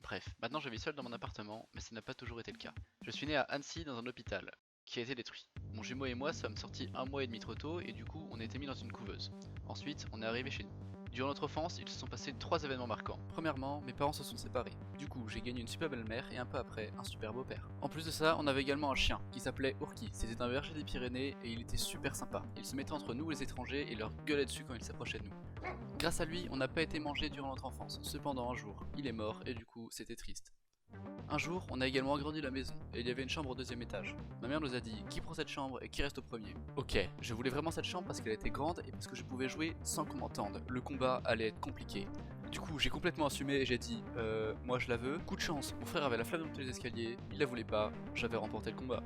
Bref, maintenant je vis seul dans mon appartement, mais ça n'a pas toujours été le cas. Je suis né à Annecy dans un hôpital, qui a été détruit. Mon jumeau et moi sommes sortis 1 mois et demi trop tôt et du coup on a été mis dans une couveuse. Ensuite, on est arrivé chez nous. Durant notre enfance, il se sont passés 3 événements marquants. Premièrement, mes parents se sont séparés. Du coup, j'ai gagné une super belle-mère et un peu après, un super beau-père. En plus de ça, on avait également un chien qui s'appelait Ourki. C'était un berger des Pyrénées et il était super sympa. Il se mettait entre nous les étrangers et leur gueulait dessus quand il s'approchait de nous. Grâce à lui, on n'a pas été mangé durant notre enfance. Cependant, un jour, il est mort et du coup, c'était triste. Un jour, on a également agrandi la maison et il y avait une chambre au 2e étage. Ma mère nous a dit qui prend cette chambre et qui reste au premier. Ok, je voulais vraiment cette chambre parce qu'elle était grande et parce que je pouvais jouer sans qu'on m'entende. Le combat allait être compliqué. Du coup, j'ai complètement assumé et j'ai dit moi je la veux. Coup de chance, mon frère avait la flamme de monter les escaliers, il la voulait pas, j'avais remporté le combat.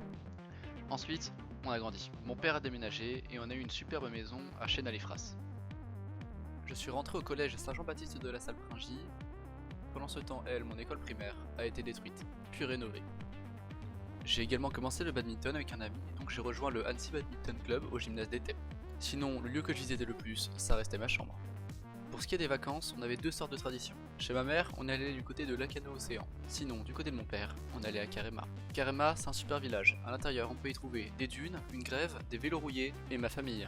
Ensuite, on a grandi. Mon père a déménagé et on a eu une superbe maison à Chenalifras. Je suis rentré au collège Saint-Jean-Baptiste de la Salle-Pringy. Pendant ce temps, mon école primaire, a été détruite, puis rénovée. J'ai également commencé le badminton avec un ami, donc j'ai rejoint le Annecy Badminton Club au gymnase d'été. Sinon, le lieu que je visitais le plus, ça restait ma chambre. Pour ce qui est des vacances, on avait 2 sortes de traditions. Chez ma mère, on allait du côté de Lacano-Océan. Sinon, du côté de mon père, on allait à Carema. Carema, c'est un super village. À l'intérieur, on peut y trouver des dunes, une grève, des vélos rouillés et ma famille.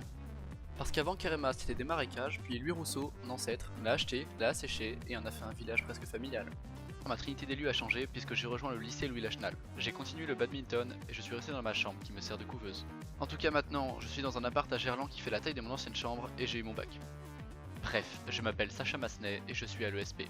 Parce qu'avant Carema c'était des marécages, puis Louis Rousseau, mon ancêtre, l'a acheté, l'a asséché et en a fait un village presque familial. Ma trinité d'élus a changé puisque j'ai rejoint le lycée Louis Lachenal. J'ai continué le badminton et je suis resté dans ma chambre qui me sert de couveuse. En tout cas maintenant, je suis dans un appart à Gerland qui fait la taille de mon ancienne chambre et j'ai eu mon bac. Bref, je m'appelle Sacha Massenet et je suis à l'ESP.